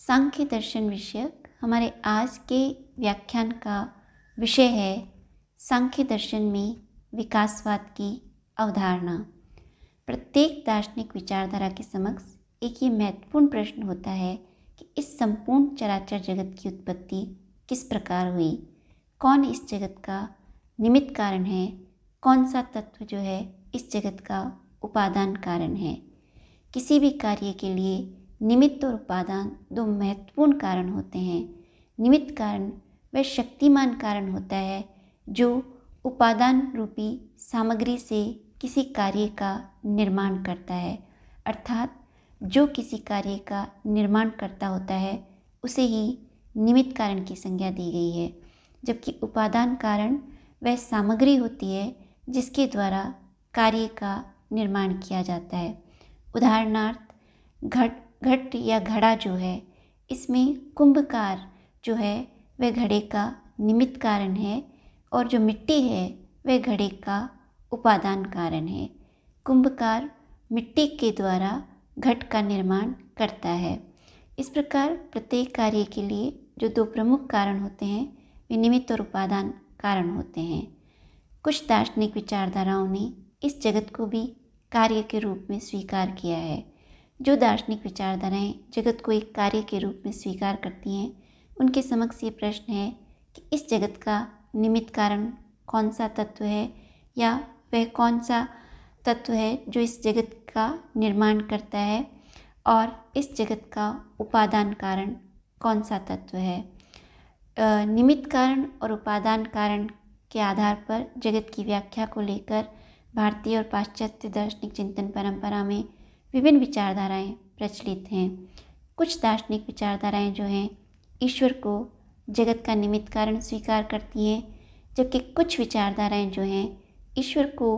सांख्य दर्शन विषयक हमारे आज के व्याख्यान का विषय है सांख्य दर्शन में विकासवाद की अवधारणा। प्रत्येक दार्शनिक विचारधारा के समक्ष एक ये महत्वपूर्ण प्रश्न होता है कि इस संपूर्ण चराचर जगत की उत्पत्ति किस प्रकार हुई, कौन इस जगत का निमित्त कारण है, कौन सा तत्व जो है इस जगत का उपादान कारण है। किसी भी कार्य के लिए निमित्त और उपादान दो महत्वपूर्ण कारण होते हैं। निमित्त कारण वह शक्तिमान कारण होता है जो उपादान रूपी सामग्री से किसी कार्य का निर्माण करता है, अर्थात जो किसी कार्य का निर्माण करता होता है उसे ही निमित्त कारण की संज्ञा दी गई है। जबकि उपादान कारण वह सामग्री होती है जिसके द्वारा कार्य का निर्माण किया जाता है। उदाहरणार्थ घट या घड़ा जो है, इसमें कुंभकार जो है वह घड़े का निमित्त कारण है और जो मिट्टी है वह घड़े का उपादान कारण है। कुंभकार मिट्टी के द्वारा घट का निर्माण करता है। इस प्रकार प्रत्येक कार्य के लिए जो दो प्रमुख कारण होते हैं वे निमित्त और उपादान कारण होते हैं। कुछ दार्शनिक विचारधाराओं ने इस जगत को भी कार्य के रूप में स्वीकार किया है। जो दार्शनिक विचारधाराएं जगत को एक कार्य के रूप में स्वीकार करती हैं, उनके समक्ष ये प्रश्न है कि इस जगत का निमित्त कारण कौन सा तत्व है, या वह कौन सा तत्व है जो इस जगत का निर्माण करता है, और इस जगत का उपादान कारण कौन सा तत्व है। निमित्त कारण और उपादान कारण के आधार पर जगत की व्याख्या को लेकर भारतीय और पाश्चात्य दार्शनिक चिंतन परंपरा में विभिन्न विचारधाराएं प्रचलित हैं। कुछ दार्शनिक विचारधाराएं जो हैं ईश्वर को जगत का निमित्त कारण स्वीकार करती हैं, जबकि कुछ विचारधाराएं जो हैं ईश्वर को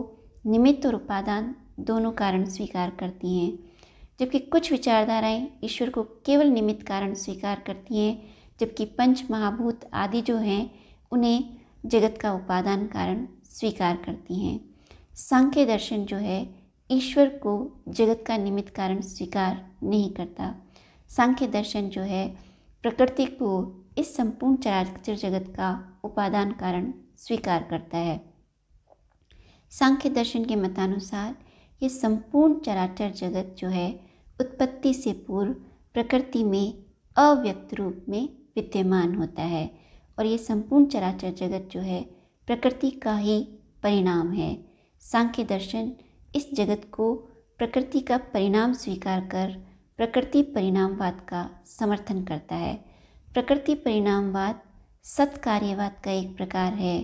निमित्त और उपादान दोनों कारण स्वीकार करती हैं। जबकि कुछ विचारधाराएं ईश्वर को केवल निमित्त कारण स्वीकार करती हैं, जबकि पंच महाभूत आदि जो हैं उन्हें जगत का उपादान कारण स्वीकार करती हैं। सांख्य दर्शन जो है ईश्वर को जगत का निमित्त कारण स्वीकार नहीं करता। सांख्य दर्शन जो है प्रकृति को इस संपूर्ण चराचर जगत का उपादान कारण स्वीकार करता है। सांख्य दर्शन के मतानुसार ये संपूर्ण चराचर जगत जो है उत्पत्ति से पूर्व प्रकृति में अव्यक्त रूप में विद्यमान होता है, और ये संपूर्ण चराचर जगत जो है प्रकृति का ही परिणाम है। सांख्य दर्शन इस जगत को प्रकृति का परिणाम स्वीकार कर प्रकृति परिणामवाद का समर्थन करता है। प्रकृति परिणामवाद सत्कार्यवाद का एक प्रकार है।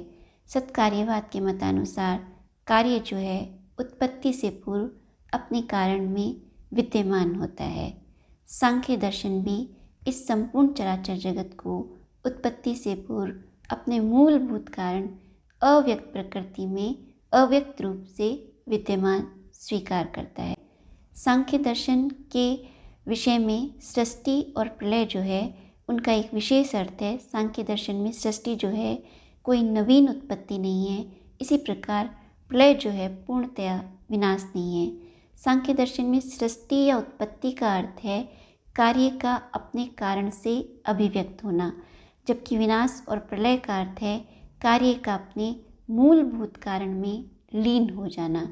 सत्कार्यवाद के मतानुसार कार्य जो है उत्पत्ति से पूर्व अपने कारण में विद्यमान होता है। सांख्य दर्शन भी इस संपूर्ण चराचर जगत को उत्पत्ति से पूर्व अपने मूलभूत कारण अव्यक्त प्रकृति में अव्यक्त रूप से विद्यमान स्वीकार करता है। सांख्य दर्शन के विषय में सृष्टि और प्रलय जो है उनका एक विशेष अर्थ है। सांख्य दर्शन में सृष्टि जो है कोई नवीन उत्पत्ति नहीं है, इसी प्रकार प्रलय जो है पूर्णतया विनाश नहीं है। सांख्य दर्शन में सृष्टि या उत्पत्ति का अर्थ है कार्य का अपने कारण से अभिव्यक्त होना, जबकि विनाश और प्रलय का अर्थ है कार्य का अपने मूलभूत कारण में लीन हो जाना।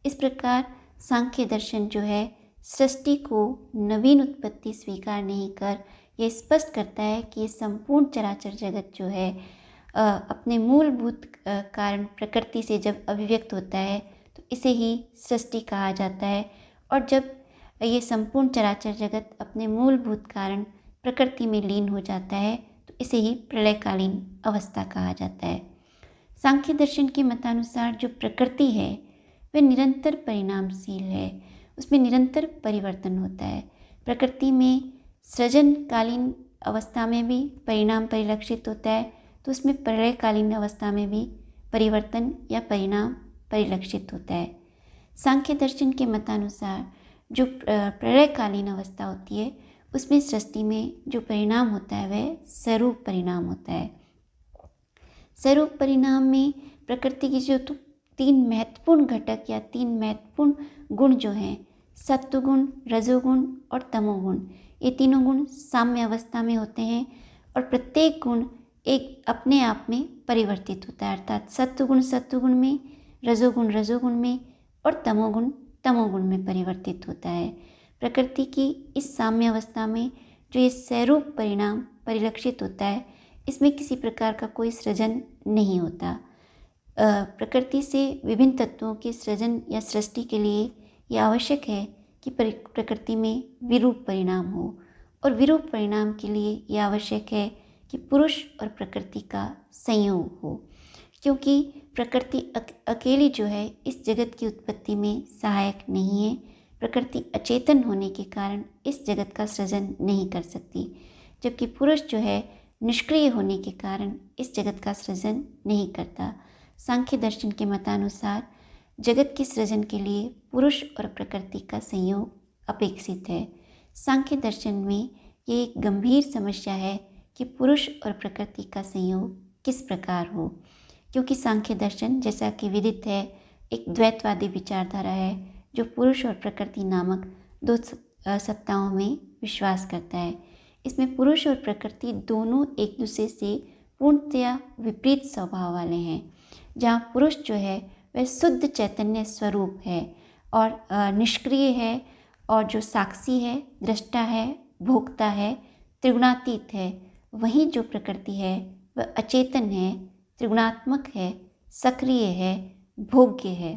इस प्रकार सांख्य दर्शन जो है सृष्टि को नवीन उत्पत्ति स्वीकार नहीं कर यह स्पष्ट करता है कि ये संपूर्ण चराचर जगत जो है अपने मूलभूत कारण प्रकृति से जब अभिव्यक्त होता है तो इसे ही सृष्टि कहा जाता है, और जब ये संपूर्ण चराचर जगत अपने मूलभूत कारण प्रकृति में लीन हो जाता है तो इसे ही प्रलयकालीन अवस्था कहा जाता है। सांख्य दर्शन के मतानुसार जो प्रकृति है वह निरंतर परिणामशील है, उसमें निरंतर परिवर्तन होता है। प्रकृति में सृजनकालीन अवस्था में भी परिणाम परिलक्षित होता है, तो उसमें प्रलयकालीन अवस्था में भी परिवर्तन या परिणाम परिलक्षित होता है। सांख्य दर्शन के मतानुसार जो प्रलयकालीन अवस्था होती है उसमें सृष्टि में जो परिणाम होता है वह स्वरूप परिणाम होता है। स्वरूप परिणाम में प्रकृति की जो तीन महत्वपूर्ण घटक या तीन महत्वपूर्ण गुण जो हैं सत्वगुण, रजोगुण और तमोगुण, ये तीनों गुण साम्य अवस्था में होते हैं और प्रत्येक गुण एक अपने आप में परिवर्तित होता है, अर्थात सत्वगुण में, रजोगुण में और तमोगुण में परिवर्तित होता है। प्रकृति की इस साम्य अवस्था में जो ये स्वरूप परिणाम परिलक्षित होता है, इसमें किसी प्रकार का कोई सृजन नहीं होता। प्रकृति से विभिन्न तत्वों के सृजन या सृष्टि के लिए यह आवश्यक है कि प्रकृति में विरूप परिणाम हो, और विरूप परिणाम के लिए यह आवश्यक है कि पुरुष और प्रकृति का संयोग हो, क्योंकि प्रकृति अकेली जो है इस जगत की उत्पत्ति में सहायक नहीं है। प्रकृति अचेतन होने के कारण इस जगत का सृजन नहीं कर सकती, जबकि पुरुष जो है निष्क्रिय होने के कारण इस जगत का सृजन नहीं करता। सांख्य दर्शन के मतानुसार जगत के सृजन के लिए पुरुष और प्रकृति का संयोग अपेक्षित है। सांख्य दर्शन में ये एक गंभीर समस्या है कि पुरुष और प्रकृति का संयोग किस प्रकार हो, क्योंकि सांख्य दर्शन जैसा कि विदित है एक द्वैतवादी विचारधारा है जो पुरुष और प्रकृति नामक दो सत्ताओं में विश्वास करता है। इसमें पुरुष और प्रकृति दोनों एक दूसरे से पूर्णतया विपरीत स्वभाव वाले हैं। जहाँ पुरुष जो है वह शुद्ध चैतन्य स्वरूप है और निष्क्रिय है, और जो साक्षी है, दृष्टा है, भोक्ता है, त्रिगुणातीत है, वहीं जो प्रकृति है वह अचेतन है, त्रिगुणात्मक है, सक्रिय है, भोग्य है।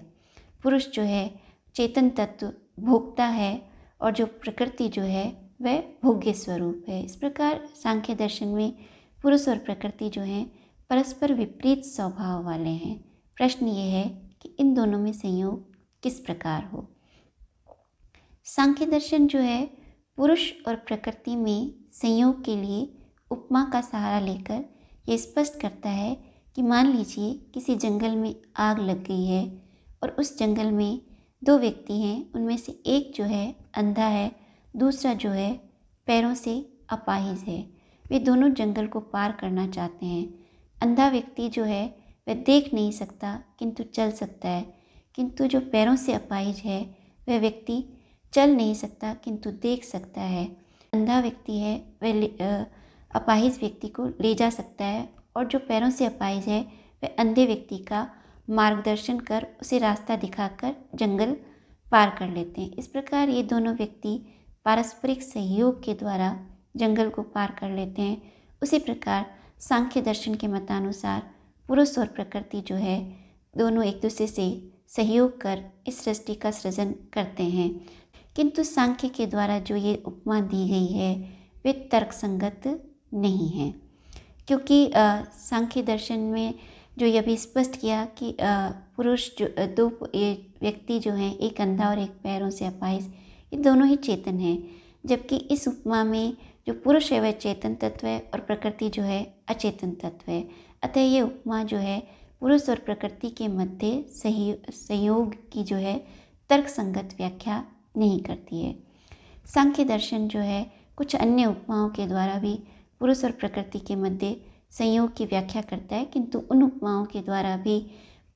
पुरुष जो है चेतन तत्व भोक्ता है और जो प्रकृति जो है वह भोग्य स्वरूप है। इस प्रकार सांख्य दर्शन में पुरुष और प्रकृति जो है परस्पर विपरीत स्वभाव वाले हैं। प्रश्न ये है कि इन दोनों में संयोग किस प्रकार हो। सांख्य दर्शन जो है पुरुष और प्रकृति में संयोग के लिए उपमा का सहारा लेकर ये स्पष्ट करता है कि मान लीजिए किसी जंगल में आग लग गई है और उस जंगल में दो व्यक्ति हैं, उनमें से एक जो है अंधा है, दूसरा जो है पैरों से अपाहिज है। वे दोनों जंगल को पार करना चाहते हैं। अंधा व्यक्ति जो है वह देख नहीं सकता किंतु चल सकता है, किंतु जो पैरों से अपाहिज है वह व्यक्ति चल नहीं सकता किंतु देख सकता है। अंधा व्यक्ति है वह अपाहिज व्यक्ति को ले जा सकता है, और जो पैरों से अपाहिज है वह अंधे व्यक्ति का मार्गदर्शन कर उसे रास्ता दिखाकर जंगल पार कर लेते हैं। इस प्रकार ये दोनों व्यक्ति पारस्परिक सहयोग के द्वारा जंगल को पार कर लेते हैं। उसी प्रकार सांख्य दर्शन के मतानुसार पुरुष और प्रकृति जो है दोनों एक दूसरे से सहयोग कर इस सृष्टि का सृजन करते हैं, किंतु सांख्य के द्वारा जो ये उपमा दी गई है वे तर्कसंगत नहीं है, क्योंकि सांख्य दर्शन में जो ये भी स्पष्ट किया कि पुरुष जो दो व्यक्ति जो हैं, एक अंधा और एक पैरों से अपाहिज, ये दोनों ही चेतन हैं, जबकि इस उपमा में जो पुरुष है वह चेतन तत्व है और प्रकृति जो है अचेतन तत्व है। अतः ये उपमा जो है पुरुष और प्रकृति के मध्य संयोग की जो है तर्कसंगत व्याख्या नहीं करती है। सांख्य दर्शन जो है कुछ अन्य उपमाओं के द्वारा भी पुरुष और प्रकृति के मध्य संयोग की व्याख्या करता है, किंतु उन उपमाओं के द्वारा भी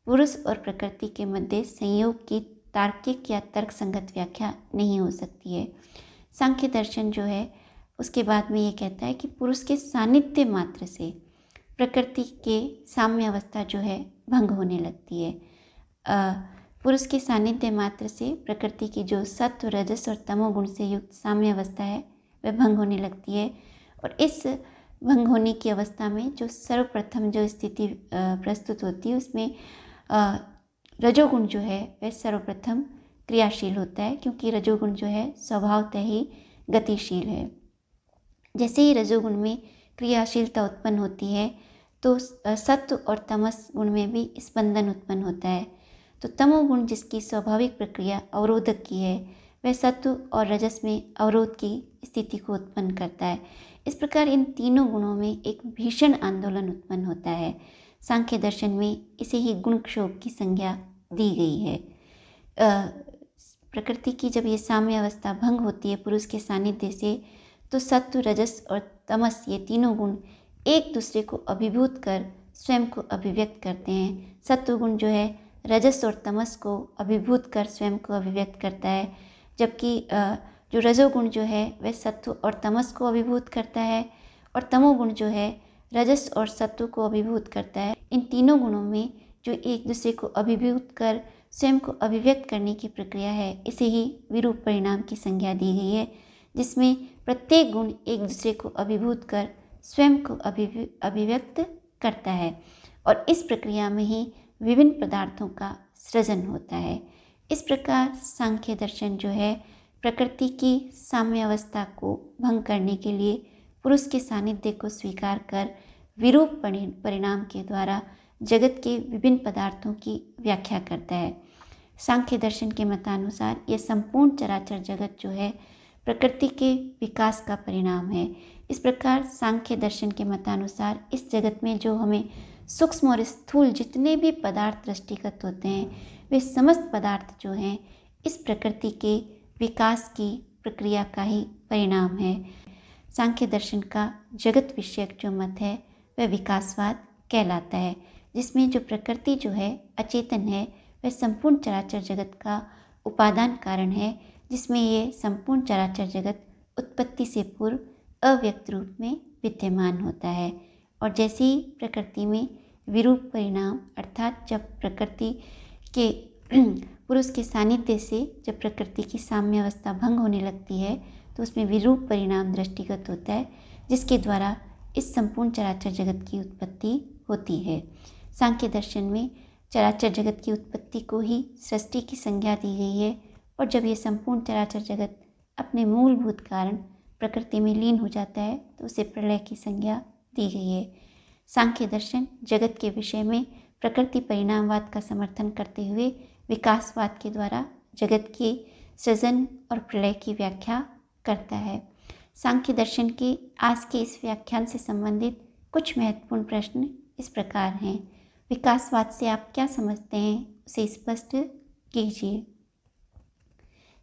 पुरुष और प्रकृति के मध्य संयोग की तार्किक या तर्कसंगत व्याख्या नहीं हो सकती है। सांख्य दर्शन जो है उसके बाद में ये कहता है कि पुरुष के सानिध्य मात्र से प्रकृति के साम्य अवस्था जो है भंग होने लगती है। पुरुष के सानिध्य मात्र से प्रकृति की जो सत्व, रजस और तमोगुण से युक्त साम्य अवस्था है वह भंग होने लगती है, और इस भंग होने की अवस्था में जो सर्वप्रथम जो स्थिति प्रस्तुत होती है उसमें रजोगुण जो है वह सर्वप्रथम क्रियाशील होता है, क्योंकि रजोगुण जो है स्वभावतः ही गतिशील है। जैसे ही रजोगुण में क्रियाशीलता उत्पन्न होती है तो सत्व और तमस गुण में भी स्पंदन उत्पन्न होता है। तो तमोगुण जिसकी स्वाभाविक प्रक्रिया अवरोधक की है वह सत्व और रजस में अवरोध की स्थिति को उत्पन्न करता है। इस प्रकार इन तीनों गुणों में एक भीषण आंदोलन उत्पन्न होता है। सांख्य दर्शन में इसे ही गुण क्षोभ की संज्ञा दी गई है। प्रकृति की जब ये साम्य अवस्था भंग होती है पुरुष के सानिध्य से, तो सत्व, रजस और तमस ये तीनों गुण एक दूसरे को अभिभूत कर स्वयं को अभिव्यक्त करते हैं। सत्व गुण जो है रजस और तमस को अभिभूत कर स्वयं को अभिव्यक्त करता है, जबकि जो रजोगुण जो है वह सत्व और तमस को अभिभूत करता है और तमोगुण जो है रजस और सत्व को अभिभूत करता है। इन तीनों गुणों में जो एक दूसरे को अभिभूत कर स्वयं को अभिव्यक्त करने की प्रक्रिया है, इसे ही विरूप परिणाम की संज्ञा दी गई है, जिसमें प्रत्येक गुण एक दूसरे को अभिभूत कर स्वयं को अभिव्यक्त करता है और इस प्रक्रिया में ही विभिन्न पदार्थों का सृजन होता है। इस प्रकार सांख्य दर्शन जो है प्रकृति की साम्यावस्था को भंग करने के लिए पुरुष के सानिध्य को स्वीकार कर विरूप परिणाम के द्वारा जगत के विभिन्न पदार्थों की व्याख्या करता है। सांख्य दर्शन के मतानुसार यह संपूर्ण चराचर जगत जो है प्रकृति के विकास का परिणाम है। इस प्रकार सांख्य दर्शन के मतानुसार इस जगत में जो हमें सूक्ष्म और स्थूल जितने भी पदार्थ दृष्टिगत होते हैं, वे समस्त पदार्थ जो हैं इस प्रकृति के विकास की प्रक्रिया का ही परिणाम है। सांख्य दर्शन का जगत विषयक जो मत है वह विकासवाद कहलाता है, जिसमें जो प्रकृति जो है अचेतन है वह संपूर्ण चराचर जगत का उपादान कारण है, जिसमें ये संपूर्ण चराचर जगत उत्पत्ति से पूर्व अव्यक्त रूप में विद्यमान होता है और जैसे ही प्रकृति में विरूप परिणाम अर्थात जब प्रकृति के पुरुष के सानिध्य से जब प्रकृति की साम्य अवस्था भंग होने लगती है तो उसमें विरूप परिणाम दृष्टिगत होता है, जिसके द्वारा इस संपूर्ण चराचर जगत की उत्पत्ति होती है। सांख्य दर्शन में चराचर जगत की उत्पत्ति को ही सृष्टि की संज्ञा दी गई है और जब ये संपूर्ण चराचर जगत अपने मूलभूत कारण प्रकृति में लीन हो जाता है तो उसे प्रलय की संज्ञा दी गई है। सांख्य दर्शन जगत के विषय में प्रकृति परिणामवाद का समर्थन करते हुए विकासवाद के द्वारा जगत के सृजन और प्रलय की व्याख्या करता है। सांख्य दर्शन के आज के इस व्याख्यान से संबंधित कुछ महत्वपूर्ण प्रश्न इस प्रकार हैं। विकासवाद से आप क्या समझते हैं, उसे स्पष्ट कीजिए।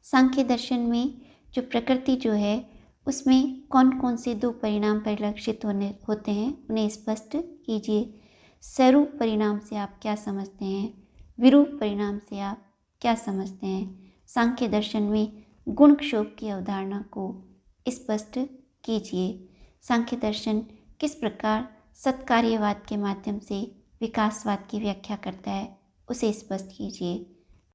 सांख्य दर्शन में जो प्रकृति जो है उसमें कौन कौन से दो परिणाम परिलक्षित होते हैं, उन्हें स्पष्ट कीजिए। स्वरूप परिणाम से आप क्या समझते हैं, विरूप परिणाम से आप क्या समझते हैं। सांख्य दर्शन में गुण क्षोभ की अवधारणा को स्पष्ट कीजिए। सांख्य दर्शन किस प्रकार सत्कार्यवाद के माध्यम से विकासवाद की व्याख्या करता है, उसे स्पष्ट कीजिए।